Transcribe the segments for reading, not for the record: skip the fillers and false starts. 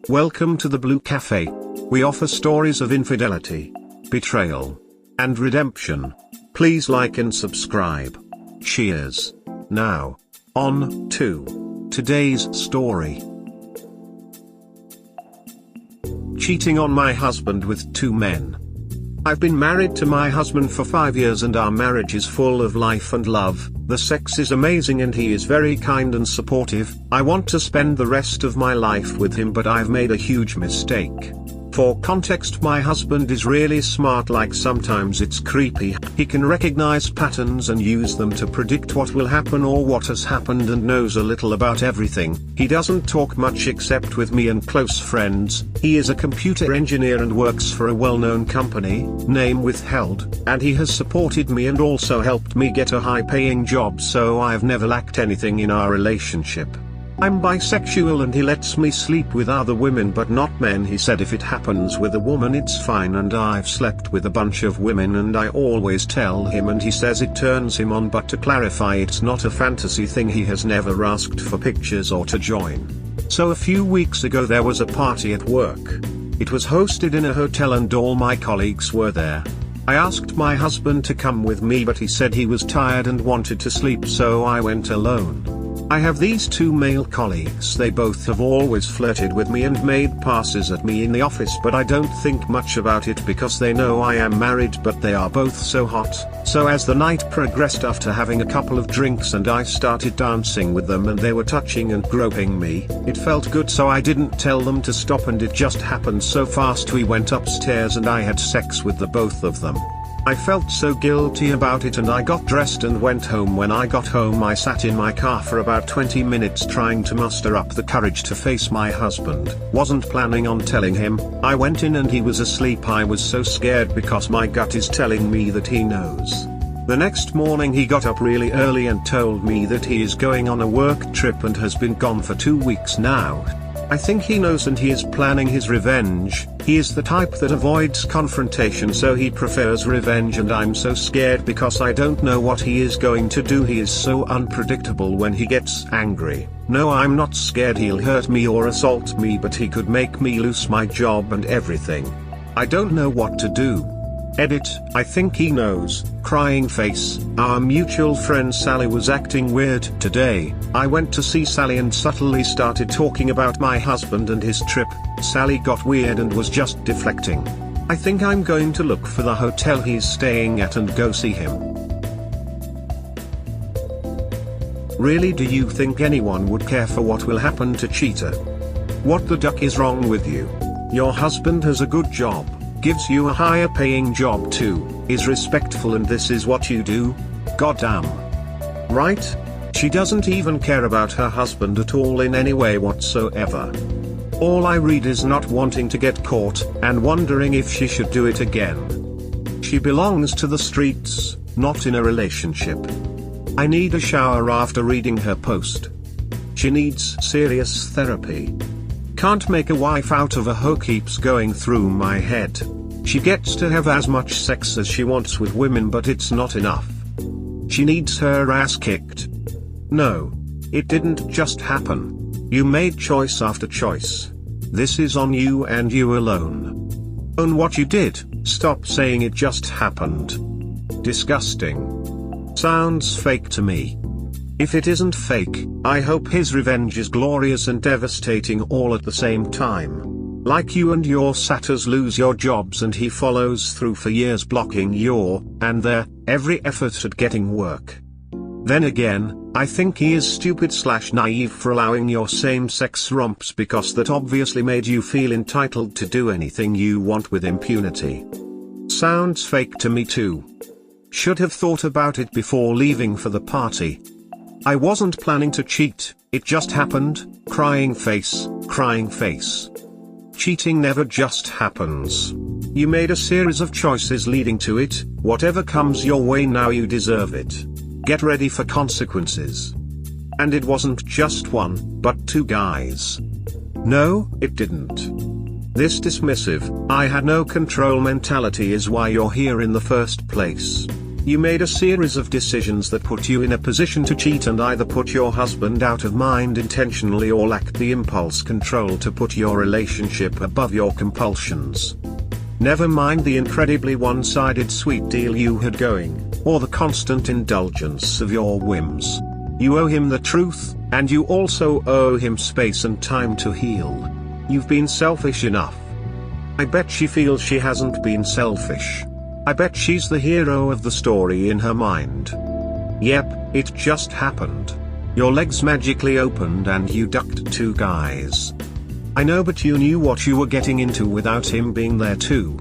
Welcome to the Blue Cafe. We offer stories of infidelity, betrayal, and redemption. Please like and subscribe. Cheers. Now, on to today's story. Cheating on my husband with 2 men. I've been married to my husband for 5 years and our marriage is full of life and love. The sex is amazing and he is very kind and supportive. I want to spend the rest of my life with him, but I've made a huge mistake. For context, my husband is really smart, like sometimes it's creepy. He can recognize patterns and use them to predict what will happen or what has happened, and knows a little about everything. He doesn't talk much except with me and close friends. He is a computer engineer and works for a well-known company, name Withheld, and he has supported me and also helped me get a high-paying job, so I've never lacked anything in our relationship. I'm bisexual and he lets me sleep with other women but not men. He said if it happens with a woman it's fine, and I've slept with a bunch of women and I always tell him, and he says it turns him on, but to clarify, it's not a fantasy thing. He has never asked for pictures or to join. So a few weeks ago there was a party at work. It was hosted in a hotel and all my colleagues were there. I asked my husband to come with me, but he said he was tired and wanted to sleep, so I went alone. I have these 2 male colleagues. They both have always flirted with me and made passes at me in the office, but I don't think much about it because they know I am married, but they are both so hot. So as the night progressed, after having a couple of drinks, and I started dancing with them and they were touching and groping me, it felt good, so I didn't tell them to stop, and it just happened so fast. We went upstairs and I had sex with the both of them. I felt so guilty about it and I got dressed and went home. When I got home I sat in my car for about 20 minutes trying to muster up the courage to face my husband. Wasn't planning on telling him. I went in and he was asleep. I was so scared because my gut is telling me that he knows. The next morning he got up really early and told me that he is going on a work trip and has been gone for 2 weeks now. I think he knows and he is planning his revenge. He is the type that avoids confrontation, so he prefers revenge, and I'm so scared because I don't know what he is going to do. He is so unpredictable when he gets angry. No, I'm not scared he'll hurt me or assault me, but he could make me lose my job and everything. I don't know what to do. Edit, I think he knows. Crying face. Our mutual friend Sally was acting weird today. I went to see Sally and subtly started talking about my husband and his trip. Sally got weird and was just deflecting. I think I'm going to look for the hotel he's staying at and go see him. Really, do you think anyone would care for what will happen to cheater? What the duck is wrong with you? Your husband has a good job, gives you a higher paying job too, is respectful, and this is what you do? Goddamn. Right? She doesn't even care about her husband at all in any way whatsoever. All I read is not wanting to get caught, and wondering if she should do it again. She belongs to the streets, not in a relationship. I need a shower after reading her post. She needs serious therapy. Can't make a wife out of a hoe keeps going through my head. She gets to have as much sex as she wants with women, but it's not enough. She needs her ass kicked. No. It didn't just happen. You made choice after choice. This is on you and you alone. Own what you did. Stop saying it just happened. Disgusting. Sounds fake to me. If it isn't fake, I hope his revenge is glorious and devastating all at the same time. Like you and your satyrs lose your jobs and he follows through for years blocking your, and their, every effort at getting work. Then again, I think he is stupid/naive for allowing your same-sex romps, because that obviously made you feel entitled to do anything you want with impunity. Sounds fake to me too. Should have thought about it before leaving for the party. I wasn't planning to cheat, it just happened. Crying face, crying face. Cheating never just happens. You made a series of choices leading to it. Whatever comes your way now, you deserve it. Get ready for consequences. And it wasn't just one, but 2 guys. No, it didn't. This dismissive, I had no control mentality is why you're here in the first place. You made a series of decisions that put you in a position to cheat and either put your husband out of mind intentionally or lacked the impulse control to put your relationship above your compulsions. Never mind the incredibly one-sided sweet deal you had going, or the constant indulgence of your whims. You owe him the truth, and you also owe him space and time to heal. You've been selfish enough. I bet she feels she hasn't been selfish. I bet she's the hero of the story in her mind. Yep, it just happened. Your legs magically opened and you ducked two guys. I know, but you knew what you were getting into without him being there too.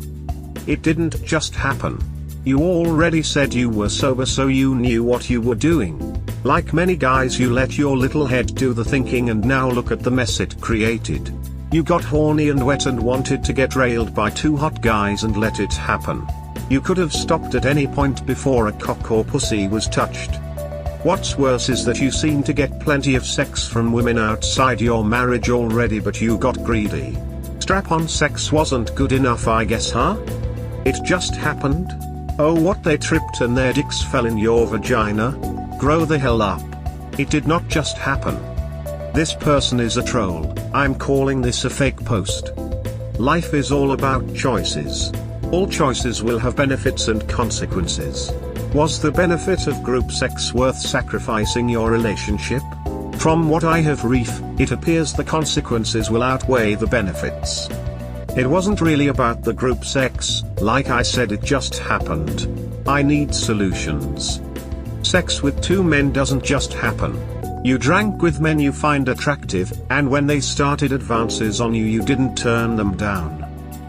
It didn't just happen. You already said you were sober, so you knew what you were doing. Like many guys, you let your little head do the thinking, and now look at the mess it created. You got horny and wet and wanted to get railed by two hot guys and let it happen. You could have stopped at any point before a cock or pussy was touched. What's worse is that you seem to get plenty of sex from women outside your marriage already, but you got greedy. Strap-on sex wasn't good enough, I guess, huh? It just happened? Oh, what, they tripped and their dicks fell in your vagina? Grow the hell up. It did not just happen. This person is a troll. I'm calling this a fake post. Life is all about choices. All choices will have benefits and consequences. Was the benefit of group sex worth sacrificing your relationship? From what I have read, it appears the consequences will outweigh the benefits. It wasn't really about the group sex, like I said, it just happened. I need solutions. Sex with two men doesn't just happen. You drank with men you find attractive, and when they started advances on you, you didn't turn them down.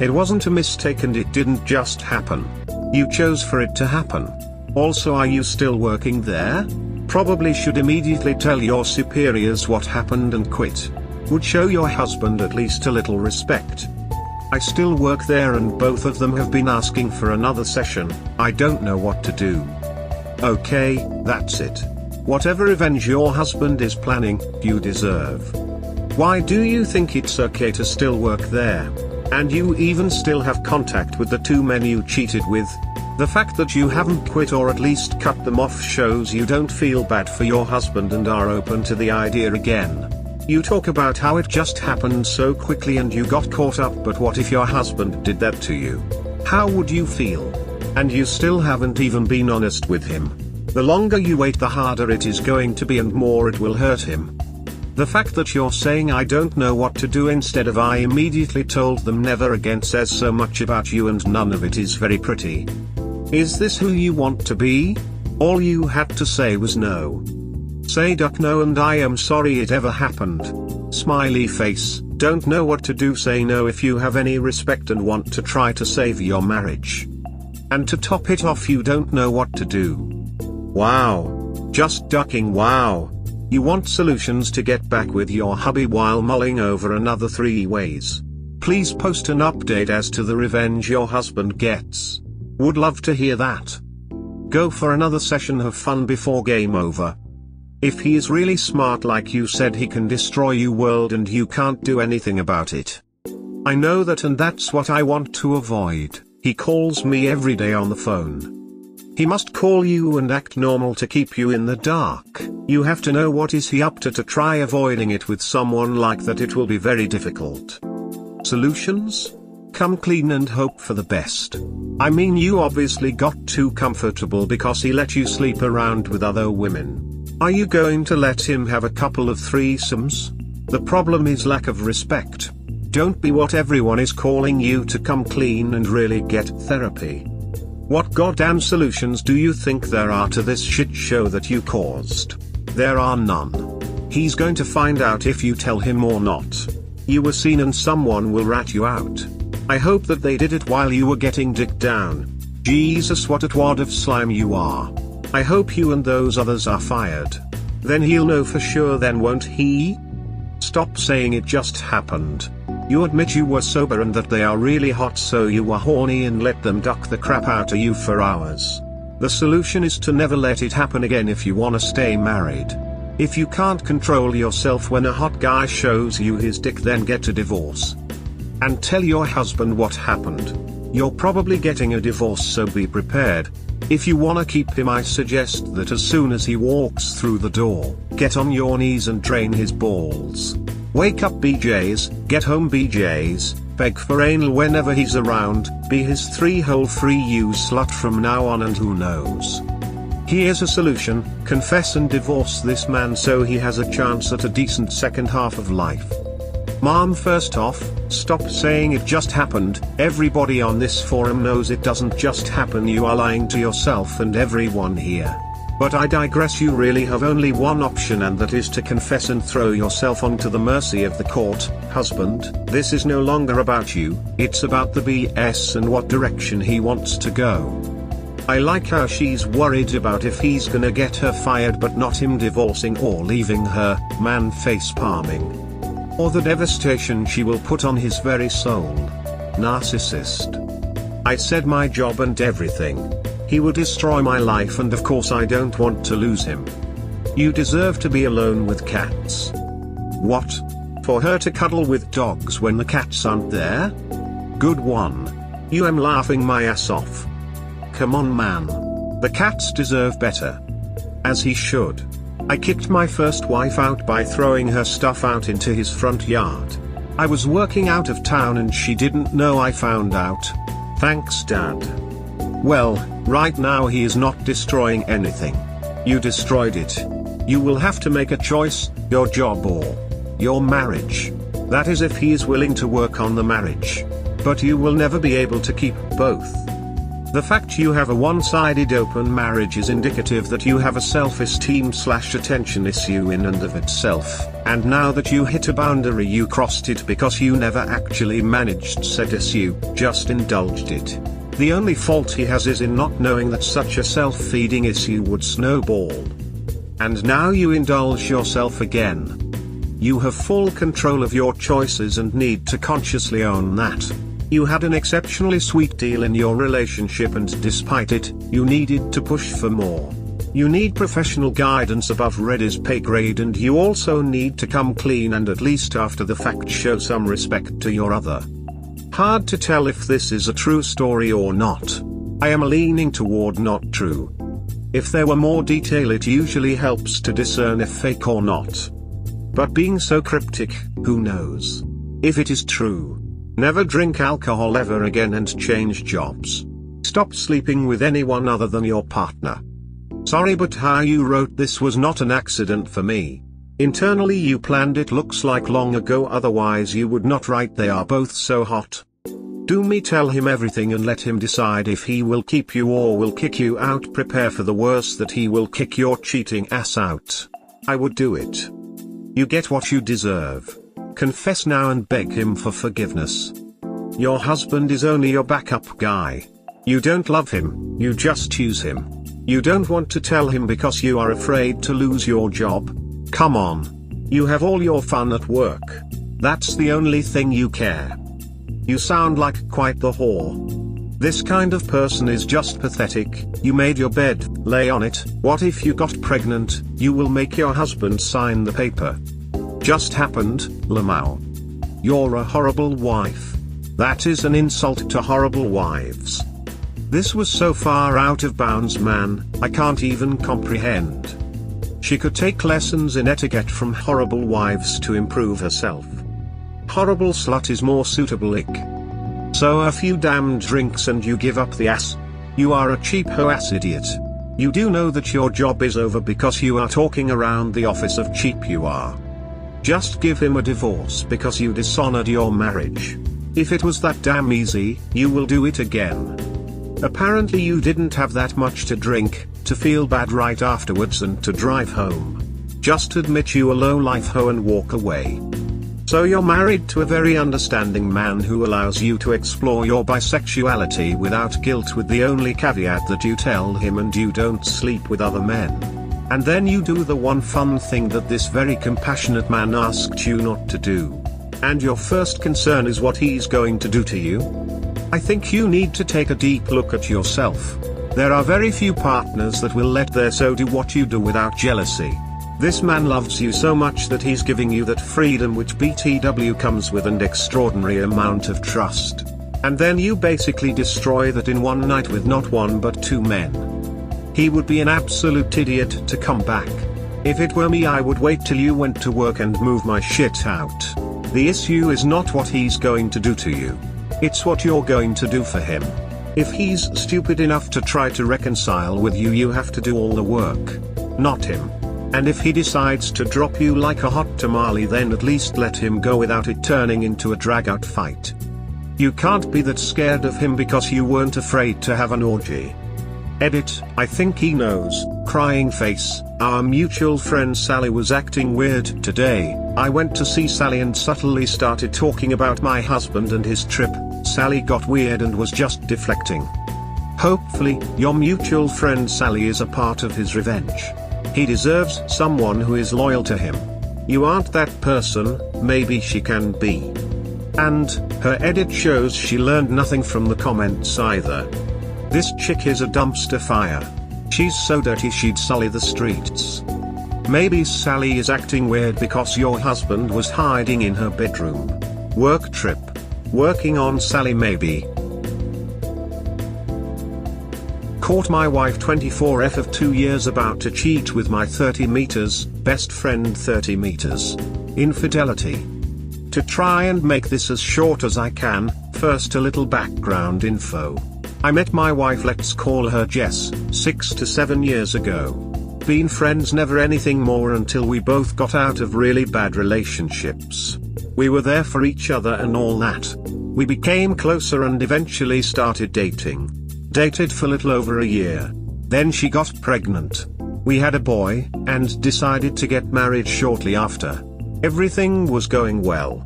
It wasn't a mistake and it didn't just happen. You chose for it to happen. Also, are you still working there? Probably should immediately tell your superiors what happened and quit. Would show your husband at least a little respect. I still work there and both of them have been asking for another session. I don't know what to do. Okay, that's it. Whatever revenge your husband is planning, you deserve. Why do you think it's okay to still work there? And you even still have contact with the two men you cheated with? The fact that you haven't quit or at least cut them off shows you don't feel bad for your husband and are open to the idea again. You talk about how it just happened so quickly and you got caught up, but what if your husband did that to you? How would you feel? And you still haven't even been honest with him. The longer you wait, the harder it is going to be and more it will hurt him. The fact that you're saying I don't know what to do instead of I immediately told them never again says so much about you, and none of it is very pretty. Is this who you want to be? All you had to say was no. Say duck no and I am sorry it ever happened. Smiley face. Don't know what to do, say no if you have any respect and want to try to save your marriage. And to top it off, you don't know what to do. Wow. Just ducking, wow. You want solutions to get back with your hubby while mulling over another 3 ways. Please post an update as to the revenge your husband gets. Would love to hear that. Go for another session of fun before game over. If he is really smart like you said, he can destroy your world and you can't do anything about it. I know that, and that's what I want to avoid. He calls me every day on the phone. He must call you and act normal to keep you in the dark. You have to know what is he up to try avoiding it with someone like that. It will be very difficult. Solutions? Come clean and hope for the best. I mean, you obviously got too comfortable because he let you sleep around with other women. Are you going to let him have a couple of threesomes? The problem is lack of respect. Don't be what everyone is calling you to come clean and really get therapy. What goddamn solutions do you think there are to this shit show that you caused? There are none. He's going to find out if you tell him or not. You were seen and someone will rat you out. I hope that they did it while you were getting dicked down. Jesus, what a twad of slime you are. I hope you and those others are fired. Then he'll know for sure, then won't he? Stop saying it just happened. You admit you were sober and that they are really hot, so you were horny and let them duck the crap out of you for hours. The solution is to never let it happen again if you wanna stay married. If you can't control yourself when a hot guy shows you his dick, then get a divorce. And tell your husband what happened. You're probably getting a divorce, so be prepared. If you wanna keep him, I suggest that as soon as he walks through the door, get on your knees and drain his balls. Wake up BJs, get home BJs, beg for anal whenever he's around, be his three-hole free use slut from now on, and who knows. Here's a solution: confess and divorce this man so he has a chance at a decent second half of life. Mom, first off, stop saying it just happened. Everybody on this forum knows it doesn't just happen. You are lying to yourself and everyone here. But I digress. You really have only one option, and that is to confess and throw yourself onto the mercy of the court. Husband, this is no longer about you, it's about the BS and what direction he wants to go. I like how she's worried about if he's gonna get her fired, but not him divorcing or leaving her, man face palming. Or the devastation she will put on his very soul. Narcissist. I said my job and everything. He would destroy my life, and of course I don't want to lose him. You deserve to be alone with cats. What? For her to cuddle with dogs when the cats aren't there? Good one. You am laughing my ass off. Come on man. The cats deserve better. As he should. I kicked my first wife out by throwing her stuff out into his front yard. I was working out of town and she didn't know I found out. Thanks Dad. Well, right now he is not destroying anything. You destroyed it. You will have to make a choice, your job or your marriage. That is if he is willing to work on the marriage. But you will never be able to keep both. The fact you have a one-sided open marriage is indicative that you have a self-esteem/attention issue in and of itself, and now that you hit a boundary, you crossed it because you never actually managed said issue, just indulged it. The only fault he has is in not knowing that such a self-feeding issue would snowball. And now you indulge yourself again. You have full control of your choices and need to consciously own that. You had an exceptionally sweet deal in your relationship, and despite it, you needed to push for more. You need professional guidance above Reddy's pay grade, and you also need to come clean and at least after the fact show some respect to your other. Hard to tell if this is a true story or not. I am leaning toward not true. If there were more detail, it usually helps to discern if fake or not. But being so cryptic, who knows? If it is true. Never drink alcohol ever again and change jobs. Stop sleeping with anyone other than your partner. Sorry, but how you wrote this was not an accident for me. Internally you planned it, looks like long ago, otherwise you would not write they are both so hot. Do me tell him everything and let him decide if he will keep you or will kick you out. Prepare for the worst, that he will kick your cheating ass out. I would do it. You get what you deserve. Confess now and beg him for forgiveness. Your husband is only your backup guy. You don't love him, you just use him. You don't want to tell him because you are afraid to lose your job. Come on. You have all your fun at work. That's the only thing you care. You sound like quite the whore. This kind of person is just pathetic. You made your bed, lay on it. What if you got pregnant? You will make your husband sign the paper. Just happened, Lamau. You're a horrible wife. That is an insult to horrible wives. This was so far out of bounds, man, I can't even comprehend. She could take lessons in etiquette from horrible wives to improve herself. Horrible slut is more suitable, ick. So a few damn drinks and you give up the ass. You are a cheap hoe ass idiot. You do know that your job is over because you are talking around the office of cheap you are. Just give him a divorce because you dishonored your marriage. If it was that damn easy, you will do it again. Apparently you didn't have that much to drink, to feel bad right afterwards and to drive home. Just admit you a low-life hoe and walk away. So you're married to a very understanding man who allows you to explore your bisexuality without guilt, with the only caveat that you tell him and you don't sleep with other men. And then you do the one fun thing that this very compassionate man asked you not to do. And your first concern is what he's going to do to you? I think you need to take a deep look at yourself. There are very few partners that will let their so do what you do without jealousy. This man loves you so much that he's giving you that freedom which BTW comes with, an extraordinary amount of trust. And then you basically destroy that in one night with not one but two men. He would be an absolute idiot to come back. If it were me, I would wait till you went to work and move my shit out. The issue is not what he's going to do to you. It's what you're going to do for him. If he's stupid enough to try to reconcile with you, you have to do all the work, not him. And if he decides to drop you like a hot tamale, then at least let him go without it turning into a drag-out fight. You can't be that scared of him because you weren't afraid to have an orgy. Edit, I think he knows, crying face. Our mutual friend Sally was acting weird today. I went to see Sally and subtly started talking about my husband and his trip. Sally got weird and was just deflecting. Hopefully, your mutual friend Sally is a part of his revenge. He deserves someone who is loyal to him. You aren't that person, maybe she can be. And, her edit shows she learned nothing from the comments either. This chick is a dumpster fire. She's so dirty she'd sully the streets. Maybe Sally is acting weird because your husband was hiding in her bedroom. Work trip. Working on Sally maybe. Caught my wife 24F of 2 years about to cheat with my 30 meters, best friend 30 meters. Infidelity. To try and make this as short as I can, first a little background info. I met my wife, let's call her Jess, 6 to 7 years ago. Been friends, never anything more until we both got out of really bad relationships. We were there for each other and all that. We became closer and eventually started dating. Dated for little over a year. Then she got pregnant. We had a boy, and decided to get married shortly after. Everything was going well.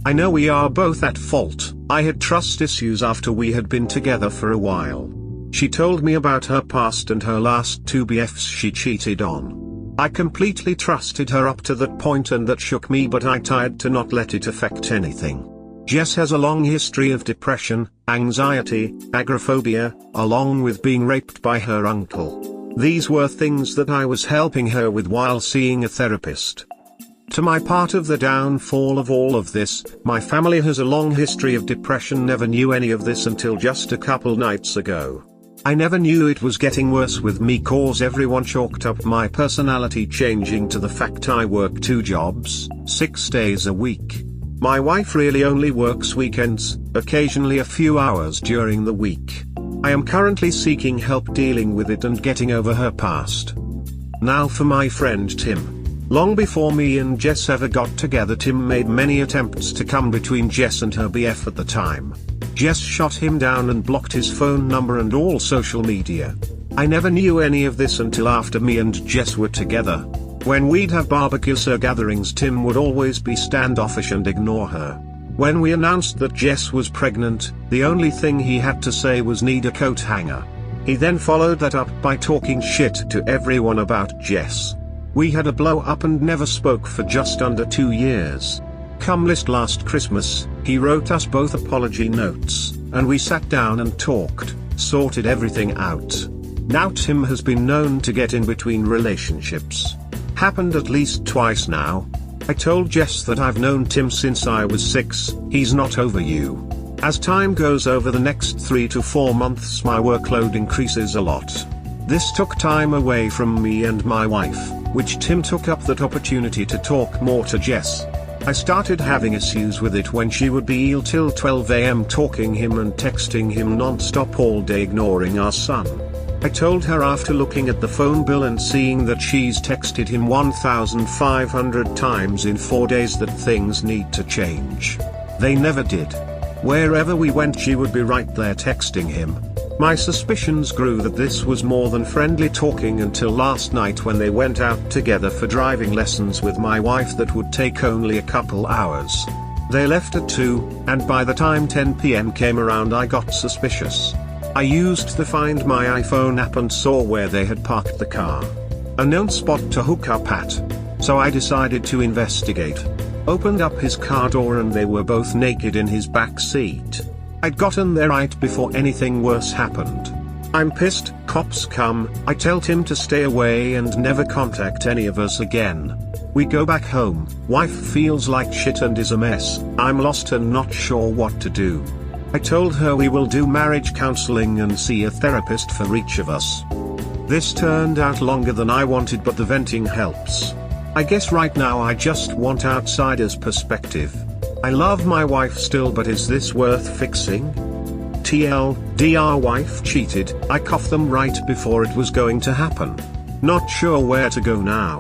I know we are both at fault. I had trust issues after we had been together for a while. She told me about her past and her last 2 BFs she cheated on. I completely trusted her up to that point, and that shook me, but I tried to not let it affect anything. Jess has a long history of depression, anxiety, agoraphobia, along with being raped by her uncle. These were things that I was helping her with while seeing a therapist. To my part of the downfall of all of this, my family has a long history of depression. Never knew any of this until just a couple nights ago. I never knew it was getting worse with me, cause everyone chalked up my personality changing to the fact I work 2 jobs, 6 days a week. My wife really only works weekends, occasionally a few hours during the week. I am currently seeking help dealing with it and getting over her past. Now for my friend Tim. Long before me and Jess ever got together, Tim made many attempts to come between Jess and her BF at the time. Jess shot him down and blocked his phone number and all social media. I never knew any of this until after me and Jess were together. When we'd have barbecues or gatherings, Tim would always be standoffish and ignore her. When we announced that Jess was pregnant, the only thing he had to say was need a coat hanger. He then followed that up by talking shit to everyone about Jess. We had a blow up and never spoke for just under 2 years. Come last Christmas, he wrote us both apology notes, and we sat down and talked, sorted everything out. Now Tim has been known to get in between relationships. Happened at least twice now. I told Jess that I've known Tim since I was 6, he's not over you. As time goes over the next 3 to 4 months, my workload increases a lot. This took time away from me and my wife, which Tim took up that opportunity to talk more to Jess. I started having issues with it when she would be ill till 12 AM, talking him and texting him non-stop all day, ignoring our son. I told her after looking at the phone bill and seeing that she's texted him 1,500 times in 4 days that things need to change. They never did. Wherever we went, she would be right there texting him. My suspicions grew that this was more than friendly talking until last night when they went out together for driving lessons with my wife that would take only a couple hours. They left at 2, and by the time 10 PM came around I got suspicious. I used the Find My iPhone app and saw where they had parked the car. A known spot to hook up at. So I decided to investigate. Opened up his car door and they were both naked in his back seat. I'd gotten there right before anything worse happened. I'm pissed, cops come, I tell Tim to stay away and never contact any of us again. We go back home, wife feels like shit and is a mess, I'm lost and not sure what to do. I told her we will do marriage counseling and see a therapist for each of us. This turned out longer than I wanted, but the venting helps. I guess right now I just want outsider's perspective. I love my wife still, but is this worth fixing? TLDR wife cheated, I cuffed them right before it was going to happen. Not sure where to go now.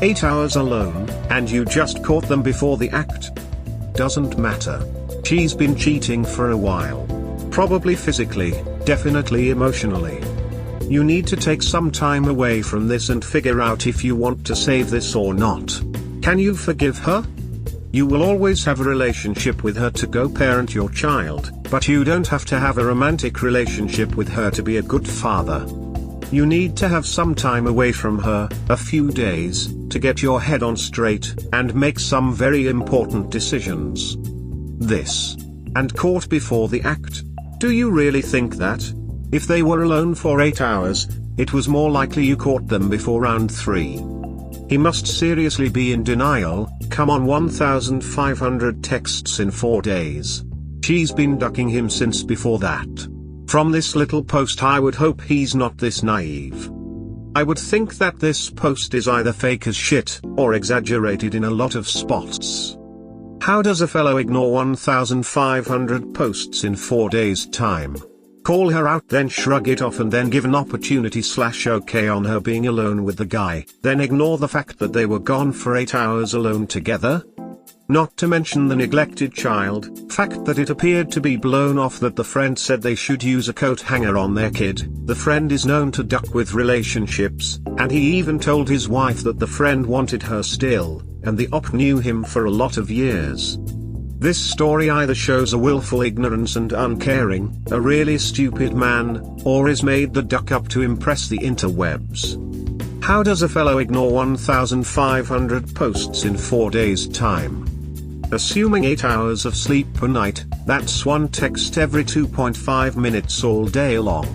8 hours alone, and you just caught them before the act? Doesn't matter. She's been cheating for a while. Probably physically, definitely emotionally. You need to take some time away from this and figure out if you want to save this or not. Can you forgive her? You will always have a relationship with her to co-parent your child, but you don't have to have a romantic relationship with her to be a good father. You need to have some time away from her, a few days, to get your head on straight, and make some very important decisions. This. And caught before the act? Do you really think that? If they were alone for 8 hours, it was more likely you caught them before round 3. He must seriously be in denial. Come on, 1,500 texts in 4 days. She's been ducking him since before that. From this little post I would hope he's not this naive. I would think that this post is either fake as shit, or exaggerated in a lot of spots. How does a fellow ignore 1,500 posts in 4 days' time? Call her out, then shrug it off, and then give an opportunity/okay on her being alone with the guy, then ignore the fact that they were gone for 8 hours alone together? Not to mention the neglected child, fact that it appeared to be blown off that the friend said they should use a coat hanger on their kid. The friend is known to duck with relationships, and he even told his wife that the friend wanted her still, and the op knew him for a lot of years. This story either shows a willful ignorance and uncaring, a really stupid man, or is made the duck up to impress the interwebs. How does a fellow ignore 1,500 posts in 4 days' time? Assuming 8 hours of sleep per night, that's one text every 2.5 minutes all day long.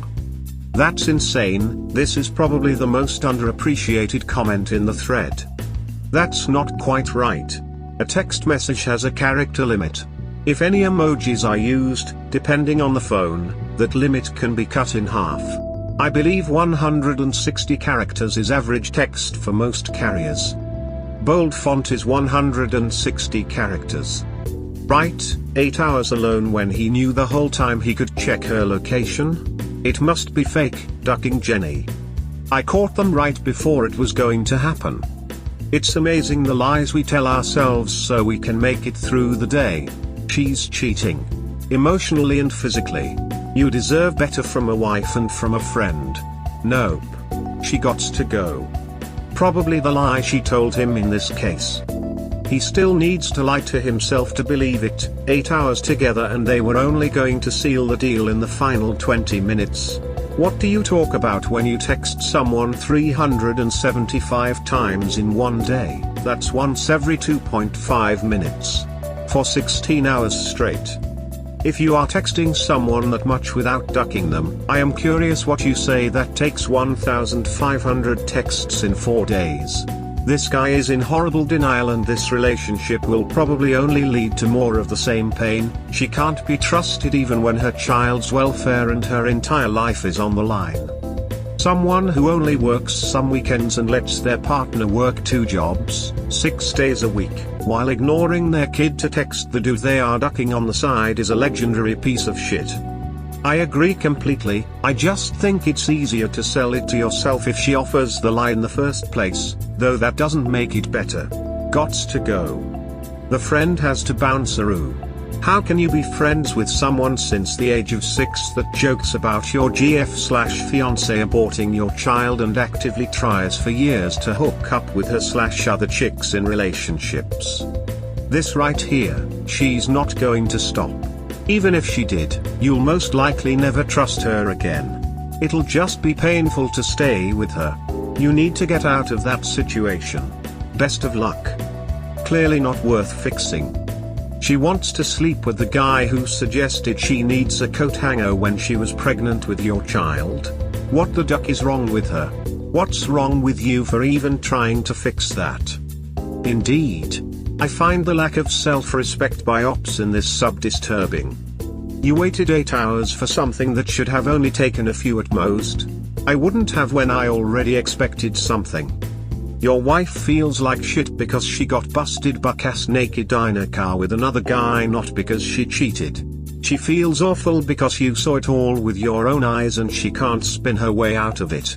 That's insane. This is probably the most underappreciated comment in the thread. That's not quite right. A text message has a character limit. If any emojis are used, depending on the phone, that limit can be cut in half. I believe 160 characters is average text for most carriers. Bold font is 160 characters. Right, 8 hours alone when he knew the whole time he could check her location? It must be fake, ducking Jenny. I caught them right before it was going to happen. It's amazing the lies we tell ourselves so we can make it through the day. She's cheating. Emotionally and physically. You deserve better from a wife and from a friend. Nope. She gots to go. Probably the lie she told him in this case. He still needs to lie to himself to believe it. 8 hours together and they were only going to seal the deal in the final 20 minutes. What do you talk about when you text someone 375 times in one day? That's once every 2.5 minutes. For 16 hours straight. If you are texting someone that much without ducking them, I am curious what you say that takes 1,500 texts in 4 days. This guy is in horrible denial and this relationship will probably only lead to more of the same pain. She can't be trusted even when her child's welfare and her entire life is on the line. Someone who only works some weekends and lets their partner work 2 jobs, 6 days a week, while ignoring their kid to text the dude they are ducking on the side is a legendary piece of shit. I agree completely. I just think it's easier to sell it to yourself if she offers the lie in the first place, though that doesn't make it better. Gots to go. The friend has to bounce-a-roo. How can you be friends with someone since the age of 6 that jokes about your GF/fiancé aborting your child and actively tries for years to hook up with her/other chicks in relationships? This right here, she's not going to stop. Even if she did, you'll most likely never trust her again. It'll just be painful to stay with her. You need to get out of that situation. Best of luck. Clearly not worth fixing. She wants to sleep with the guy who suggested she needs a coat hanger when she was pregnant with your child. What the duck is wrong with her? What's wrong with you for even trying to fix that? Indeed. I find the lack of self-respect by ops in this sub disturbing. You waited 8 hours for something that should have only taken a few at most. I wouldn't have when I already expected something. Your wife feels like shit because she got busted buck-ass naked in a car with another guy, not because she cheated. She feels awful because you saw it all with your own eyes and she can't spin her way out of it.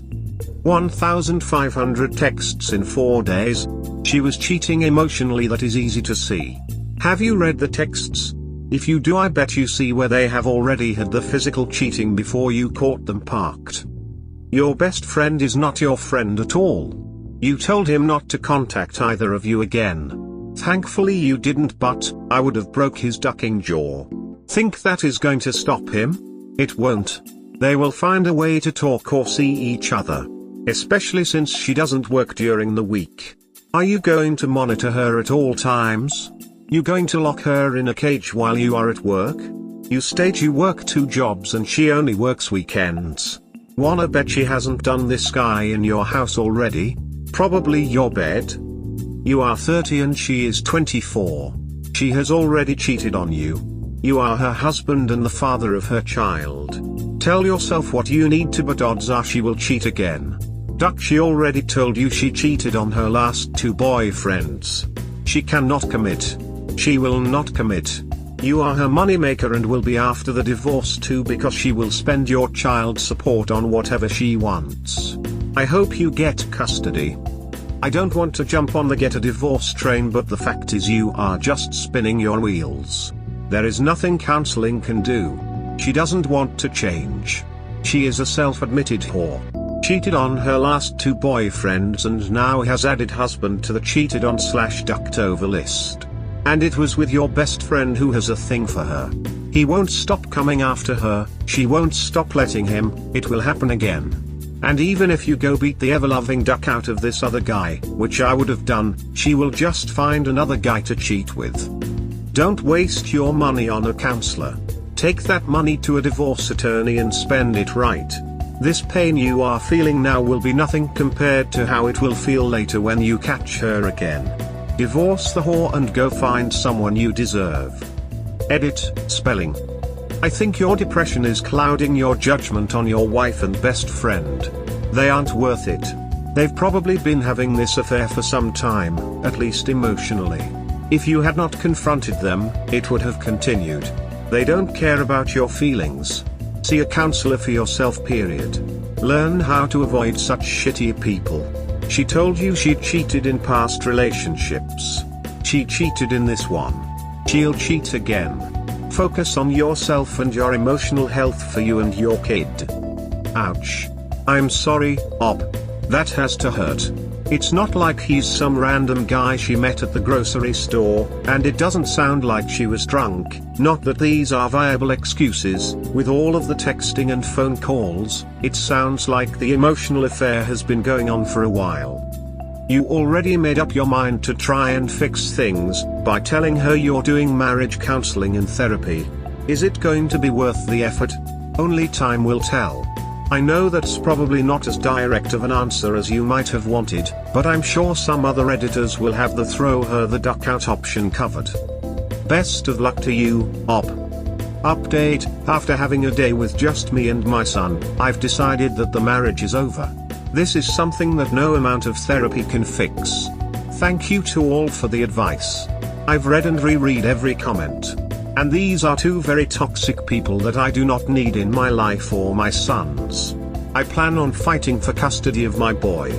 1,500 texts in 4 days. She was cheating emotionally, that is easy to see. Have you read the texts? If you do, I bet you see where they have already had the physical cheating before you caught them parked. Your best friend is not your friend at all. You told him not to contact either of you again. Thankfully you didn't, but I would have broke his ducking jaw. Think that is going to stop him? It won't. They will find a way to talk or see each other. Especially since she doesn't work during the week. Are you going to monitor her at all times? You going to lock her in a cage while you are at work? You state you work 2 jobs and she only works weekends. Wanna bet she hasn't done this guy in your house already? Probably your bed? You are 30 and she is 24. She has already cheated on you. You are her husband and the father of her child. Tell yourself what you need to, but odds are she will cheat again. Duck, she already told you she cheated on her last 2 boyfriends. She cannot commit. She will not commit. You are her moneymaker and will be after the divorce too, because she will spend your child support on whatever she wants. I hope you get custody. I don't want to jump on the get a divorce train, but the fact is you are just spinning your wheels. There is nothing counseling can do. She doesn't want to change. She is a self-admitted whore. Cheated on her last 2 boyfriends and now has added husband to the cheated on / ducked over list. And it was with your best friend who has a thing for her. He won't stop coming after her, she won't stop letting him, it will happen again. And even if you go beat the ever-loving duck out of this other guy, which I would have done, she will just find another guy to cheat with. Don't waste your money on a counselor. Take that money to a divorce attorney and spend it right. This pain you are feeling now will be nothing compared to how it will feel later when you catch her again. Divorce the whore and go find someone you deserve. Edit, spelling. I think your depression is clouding your judgment on your wife and best friend. They aren't worth it. They've probably been having this affair for some time, at least emotionally. If you had not confronted them, it would have continued. They don't care about your feelings. See a counselor for yourself, period. Learn how to avoid such shitty people. She told you she cheated in past relationships. She cheated in this one. She'll cheat again. Focus on yourself and your emotional health for you and your kid. Ouch. I'm sorry, Ob. That has to hurt. It's not like he's some random guy she met at the grocery store, and it doesn't sound like she was drunk. Not that these are viable excuses. With all of the texting and phone calls, it sounds like the emotional affair has been going on for a while. You already made up your mind to try and fix things by telling her you're doing marriage counseling and therapy. Is it going to be worth the effort? Only time will tell. I know that's probably not as direct of an answer as you might have wanted, but I'm sure some other editors will have the throw her the duck out option covered. Best of luck to you, Ob. Update: after having a day with just me and my son, I've decided that the marriage is over. This is something that no amount of therapy can fix. Thank you to all for the advice. I've read and reread every comment. And these are 2 very toxic people that I do not need in my life or my son's. I plan on fighting for custody of my boy.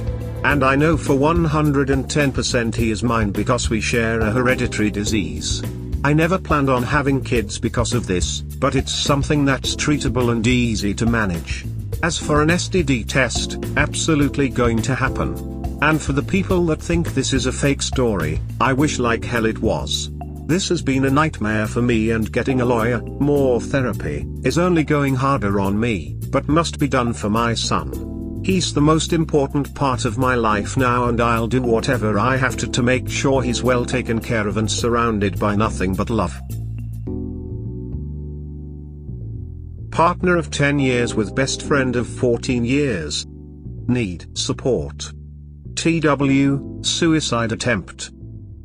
And I know for 110% he is mine because we share a hereditary disease. I never planned on having kids because of this, but it's something that's treatable and easy to manage. As for an STD test, absolutely going to happen. And for the people that think this is a fake story, I wish like hell it was. This has been a nightmare for me, and getting a lawyer, more therapy, is only going harder on me, but must be done for my son. He's the most important part of my life now, and I'll do whatever I have to make sure he's well taken care of and surrounded by nothing but love. Partner of 10 years with best friend of 14 years. Need support. TW, suicide attempt.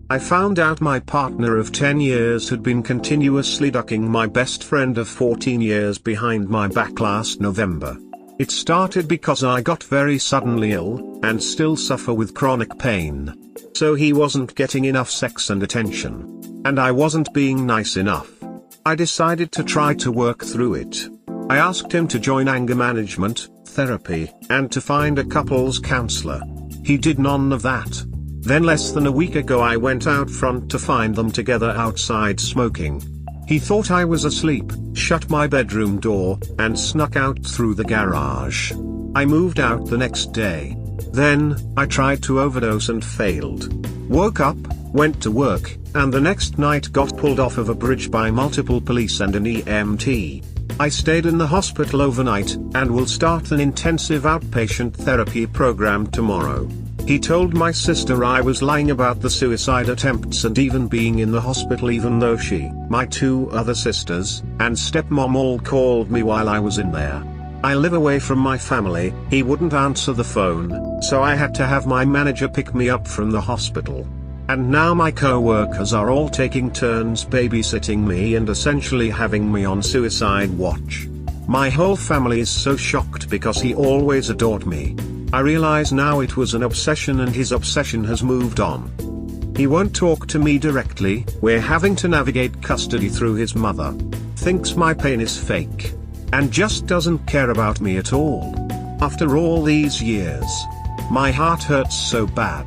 I found out my partner of 10 years had been continuously ducking my best friend of 14 years behind my back last November. It started because I got very suddenly ill, and still suffer with chronic pain. So he wasn't getting enough sex and attention. And I wasn't being nice enough. I decided to try to work through it. I asked him to join anger management, therapy, and to find a couples counselor. He did none of that. Then less than a week ago I went out front to find them together outside smoking. He thought I was asleep, shut my bedroom door, and snuck out through the garage. I moved out the next day. Then, I tried to overdose and failed. Woke up, went to work, and the next night got pulled off of a bridge by multiple police and an EMT. I stayed in the hospital overnight, and will start an intensive outpatient therapy program tomorrow. He told my sister I was lying about the suicide attempts and even being in the hospital, even though she, my 2 other sisters, and stepmom all called me while I was in there. I live away from my family. He wouldn't answer the phone, so I had to have my manager pick me up from the hospital. And now my co-workers are all taking turns babysitting me and essentially having me on suicide watch. My whole family is so shocked because he always adored me. I realize now it was an obsession and his obsession has moved on. He won't talk to me directly, we're having to navigate custody through his mother. Thinks my pain is fake. And just doesn't care about me at all. After all these years. My heart hurts so bad.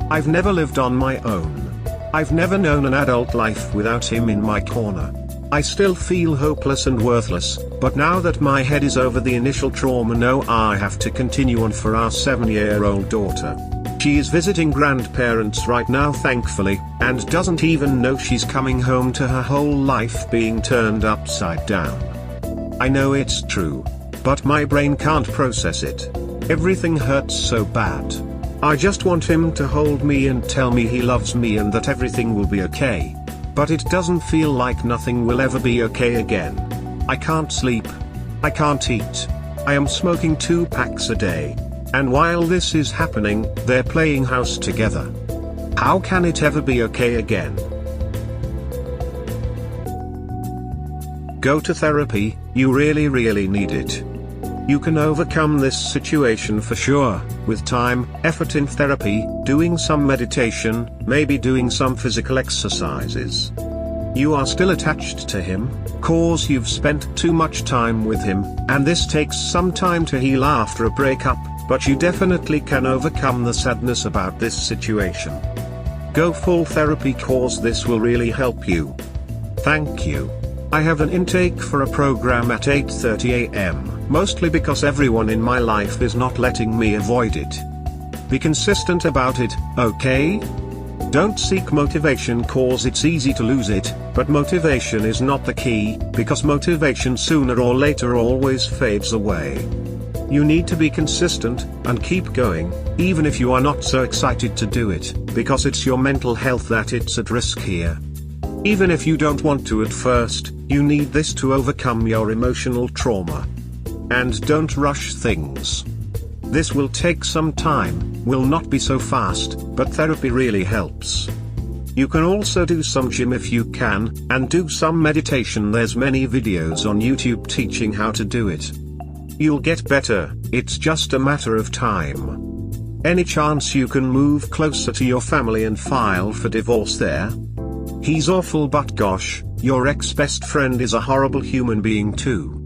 I've never lived on my own. I've never known an adult life without him in my corner. I still feel hopeless and worthless, but now that my head is over the initial trauma, no, I have to continue on for our 7-year-old daughter. She is visiting grandparents right now, thankfully, and doesn't even know she's coming home to her whole life being turned upside down. I know it's true, but my brain can't process it. Everything hurts so bad. I just want him to hold me and tell me he loves me and that everything will be okay. But it doesn't feel like nothing will ever be okay again. I can't sleep. I can't eat. I am smoking 2 packs a day. And while this is happening, they're playing house together. How can it ever be okay again? Go to therapy, you really need it. You can overcome this situation for sure, with time, effort in therapy, doing some meditation, maybe doing some physical exercises. You are still attached to him, cause you've spent too much time with him, and this takes some time to heal after a breakup, but you definitely can overcome the sadness about this situation. Go full therapy cause this will really help you. Thank you. I have an intake for a program at 8:30 a.m., mostly because everyone in my life is not letting me avoid it. Be consistent about it, okay? Don't seek motivation cause it's easy to lose it, but motivation is not the key, because motivation sooner or later always fades away. You need to be consistent, and keep going, even if you are not so excited to do it, because it's your mental health that it's at risk here. Even if you don't want to at first, you need this to overcome your emotional trauma. And don't rush things. This will take some time, will not be so fast, but therapy really helps. You can also do some gym if you can, and do some meditation. There's many videos on YouTube teaching how to do it. You'll get better, it's just a matter of time. Any chance you can move closer to your family and file for divorce there? He's awful, but gosh, your ex-best friend is a horrible human being too.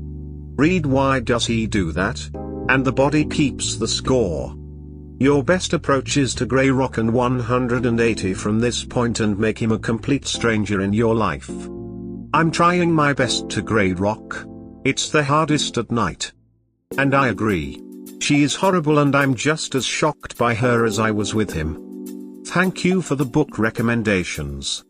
Read why does he do that? And the body keeps the score. Your best approach is to grey rock and 180 from this point and make him a complete stranger in your life. I'm trying my best to grey rock. It's the hardest at night. And I agree. She is horrible and I'm just as shocked by her as I was with him. Thank you for the book recommendations.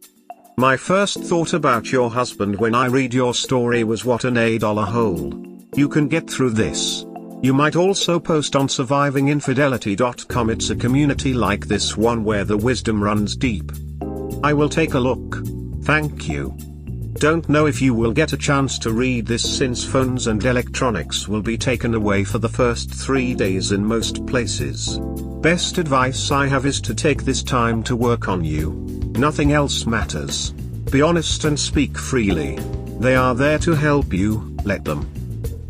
My first thought about your husband when I read your story was what an $8 hole. You can get through this. You might also post on survivinginfidelity.com. It's a community like this one where the wisdom runs deep. I will take a look. Thank you. Don't know if you will get a chance to read this since phones and electronics will be taken away for the first 3 days in most places. Best advice I have is to take this time to work on you. Nothing else matters. Be honest and speak freely. They are there to help you, let them.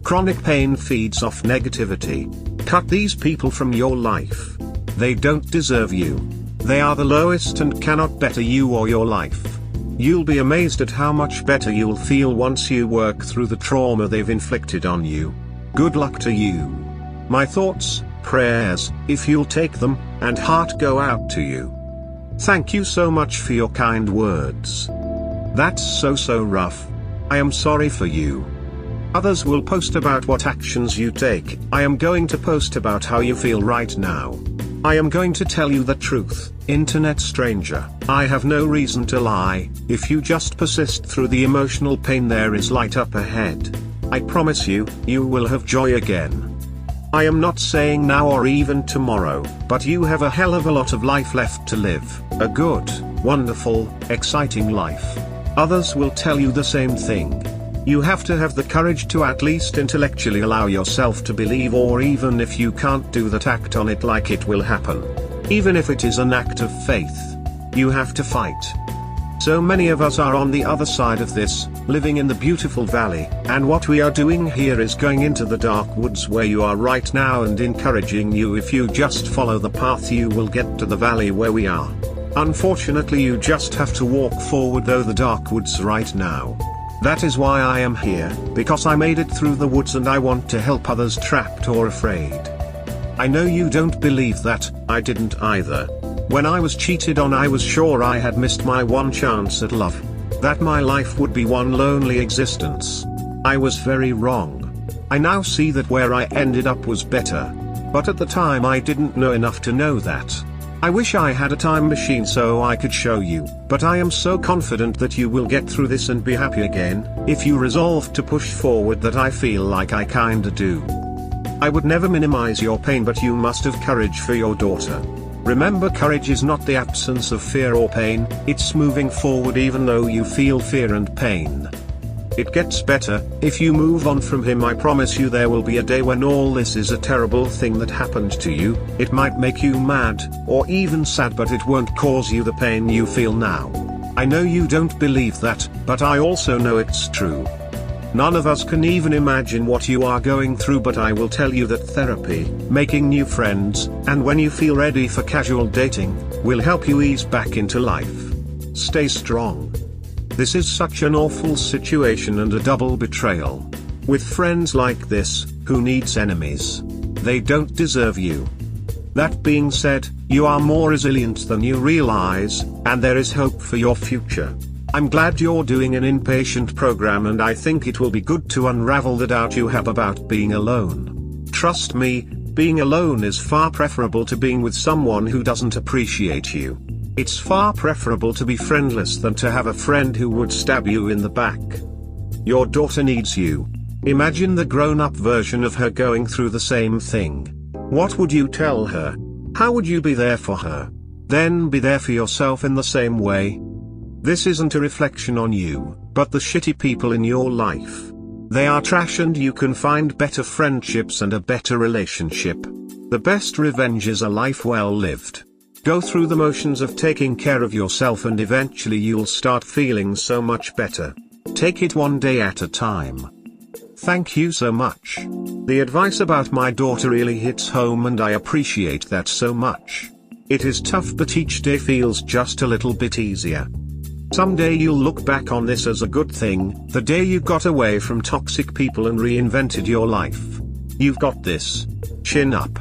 Chronic pain feeds off negativity. Cut these people from your life. They don't deserve you. They are the lowest and cannot better you or your life. You'll be amazed at how much better you'll feel once you work through the trauma they've inflicted on you. Good luck to you. My thoughts, prayers, if you'll take them, and heart go out to you. Thank you so much for your kind words. That's so rough. I am sorry for you. Others will post about what actions you take. I am going to post about how you feel right now. I am going to tell you the truth, internet stranger. I have no reason to lie. If you just persist through the emotional pain, there is light up ahead. I promise you, you will have joy again. I am not saying now or even tomorrow, but you have a hell of a lot of life left to live. A good, wonderful, exciting life. Others will tell you the same thing. You have to have the courage to at least intellectually allow yourself to believe, or even if you can't do that, act on it like it will happen. Even if it is an act of faith. You have to fight. So many of us are on the other side of this, living in the beautiful valley, and what we are doing here is going into the dark woods where you are right now and encouraging you. If you just follow the path, you will get to the valley where we are. Unfortunately, you just have to walk forward though the dark woods right now. That is why I am here, because I made it through the woods and I want to help others trapped or afraid. I know you don't believe that, I didn't either. When I was cheated on, I was sure I had missed my one chance at love. That my life would be one lonely existence. I was very wrong. I now see that where I ended up was better. But at the time I didn't know enough to know that. I wish I had a time machine so I could show you, but I am so confident that you will get through this and be happy again, if you resolve to push forward, that I feel like I kinda do. I would never minimize your pain, but you must have courage for your daughter. Remember, courage is not the absence of fear or pain, it's moving forward even though you feel fear and pain. It gets better, if you move on from him. I promise you there will be a day when all this is a terrible thing that happened to you. It might make you mad, or even sad, but it won't cause you the pain you feel now. I know you don't believe that, but I also know it's true. None of us can even imagine what you are going through, but I will tell you that therapy, making new friends, and when you feel ready for casual dating, will help you ease back into life. Stay strong. This is such an awful situation and a double betrayal. With friends like this, who needs enemies? They don't deserve you. That being said, you are more resilient than you realize, and there is hope for your future. I'm glad you're doing an inpatient program, and I think it will be good to unravel the doubt you have about being alone. Trust me, being alone is far preferable to being with someone who doesn't appreciate you. It's far preferable to be friendless than to have a friend who would stab you in the back. Your daughter needs you. Imagine the grown-up version of her going through the same thing. What would you tell her? How would you be there for her? Then be there for yourself in the same way. This isn't a reflection on you, but the shitty people in your life. They are trash, and you can find better friendships and a better relationship. The best revenge is a life well lived. Go through the motions of taking care of yourself, and eventually you'll start feeling so much better. Take it one day at a time. Thank you so much. The advice about my daughter really hits home, and I appreciate that so much. It is tough, but each day feels just a little bit easier. Someday you'll look back on this as a good thing, the day you got away from toxic people and reinvented your life. You've got this. Chin up.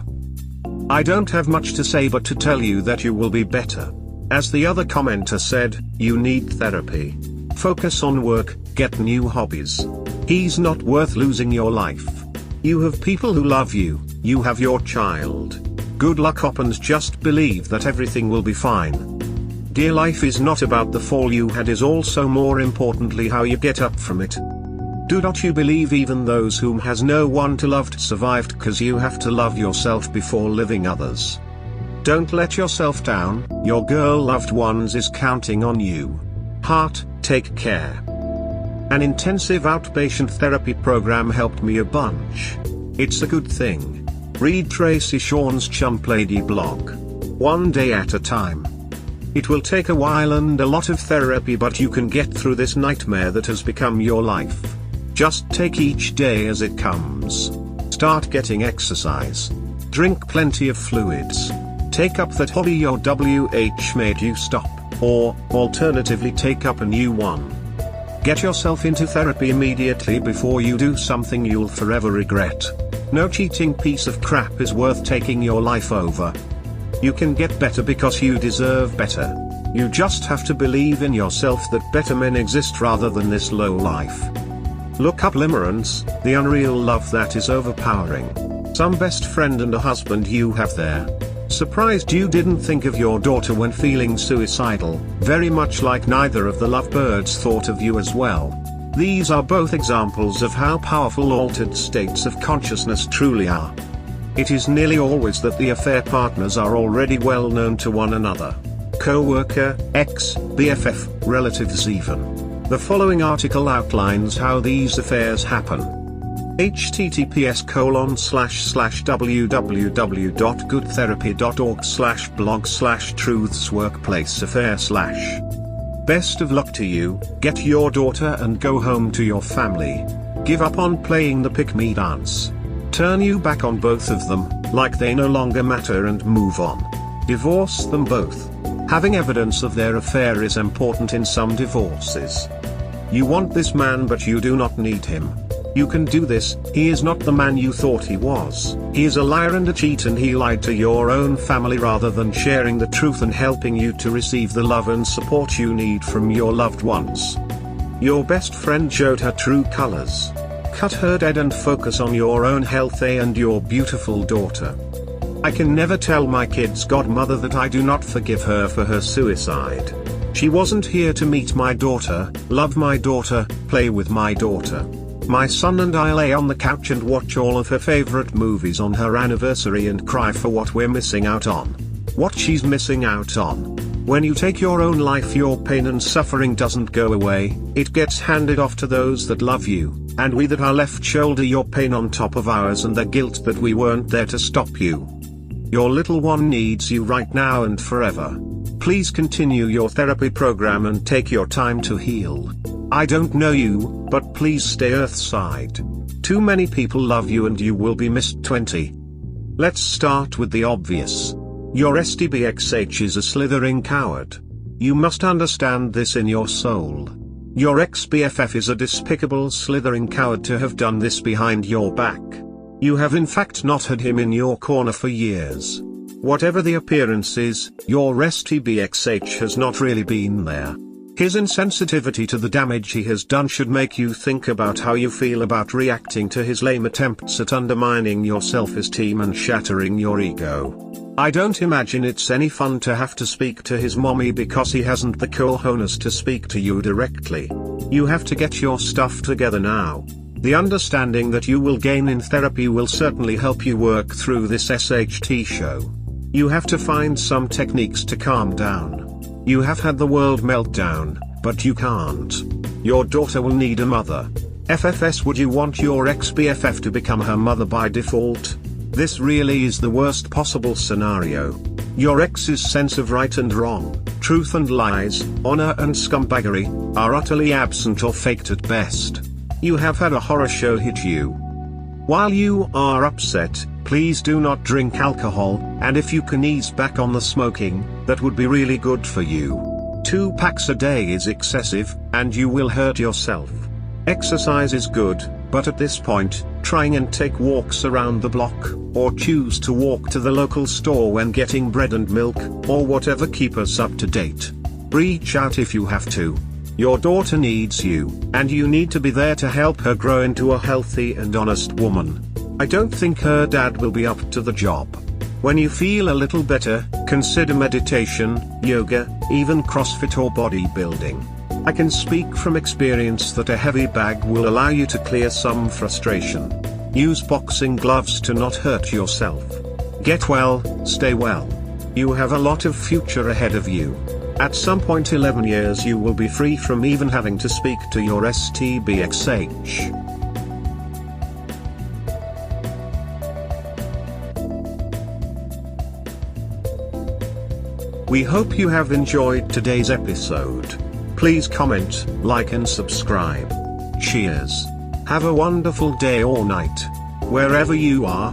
I don't have much to say but to tell you that you will be better. As the other commenter said, you need therapy. Focus on work, get new hobbies. He's not worth losing your life. You have people who love you, you have your child. Good luck up, and just believe that everything will be fine. Dear, life is not about the fall you had, is also more importantly how you get up from it. Do not you believe even those whom has no one to love survived, cause you have to love yourself before living others. Don't let yourself down, your girl loved ones is counting on you. Heart, take care. An intensive outpatient therapy program helped me a bunch. It's a good thing. Read Tracy Shawn's Chump Lady blog. One day at a time. It will take a while and a lot of therapy, but you can get through this nightmare that has become your life. Just take each day as it comes. Start getting exercise. Drink plenty of fluids. Take up that hobby your WH made you stop, or, alternatively, take up a new one. Get yourself into therapy immediately before you do something you'll forever regret. No cheating piece of crap is worth taking your life over. You can get better because you deserve better. You just have to believe in yourself that better men exist rather than this low life. Look up limerence, the unreal love that is overpowering. Some best friend and a husband you have there. Surprised you didn't think of your daughter when feeling suicidal, very much like neither of the lovebirds thought of you as well. These are both examples of how powerful altered states of consciousness truly are. It is nearly always that the affair partners are already well known to one another. Co-worker, ex, BFF, relatives even. The following article outlines how these affairs happen. https://www.goodtherapy.org/blog/truthsworkplaceaffair/ Best of luck to you. Get your daughter and go home to your family. Give up on playing the pick-me dance. Turn you back on both of them, like they no longer matter, and move on. Divorce them both. Having evidence of their affair is important in some divorces. You want this man but you do not need him. You can do this. He is not the man you thought he was. He is a liar and a cheat, and he lied to your own family rather than sharing the truth and helping you to receive the love and support you need from your loved ones. Your best friend showed her true colors. Cut her dead and focus on your own health and your beautiful daughter. I can never tell my kid's godmother that I do not forgive her for her suicide. She wasn't here to meet my daughter, love my daughter, play with my daughter. My son and I lay on the couch and watch all of her favorite movies on her anniversary and cry for what we're missing out on. What she's missing out on. When you take your own life, your pain and suffering doesn't go away, it gets handed off to those that love you, and we that are left shoulder your pain on top of ours and the guilt that we weren't there to stop you. Your little one needs you right now and forever. Please continue your therapy program and take your time to heal. I don't know you, but please stay earthside. Too many people love you and you will be missed. 20. Let's start with the obvious. Your STBXH is a slithering coward. You must understand this in your soul. Your ex-BFF is a despicable slithering coward to have done this behind your back. You have in fact not had him in your corner for years. Whatever the appearance is, your STBXH has not really been there. His insensitivity to the damage he has done should make you think about how you feel about reacting to his lame attempts at undermining your self-esteem and shattering your ego. I don't imagine it's any fun to have to speak to his mommy because he hasn't the cojones to speak to you directly. You have to get your stuff together now. The understanding that you will gain in therapy will certainly help you work through this SHT show. You have to find some techniques to calm down. You have had the world meltdown, but you can't. Your daughter will need a mother. FFS, would you want your ex-BFF to become her mother by default? This really is the worst possible scenario. Your ex's sense of right and wrong, truth and lies, honor and scumbaggery, are utterly absent or faked at best. You have had a horror show hit you. While you are upset, please do not drink alcohol, and if you can ease back on the smoking, that would be really good for you. 2 packs a day is excessive, and you will hurt yourself. Exercise is good, but at this point, trying and take walks around the block, or choose to walk to the local store when getting bread and milk, or whatever keep us up to date. Reach out if you have to. Your daughter needs you, and you need to be there to help her grow into a healthy and honest woman. I don't think her dad will be up to the job. When you feel a little better, consider meditation, yoga, even CrossFit or bodybuilding. I can speak from experience that a heavy bag will allow you to clear some frustration. Use boxing gloves to not hurt yourself. Get well, stay well. You have a lot of future ahead of you. At some point 11 years you will be free from even having to speak to your STBXH. We hope you have enjoyed today's episode. Please comment, like and subscribe. Cheers. Have a wonderful day or night, wherever you are.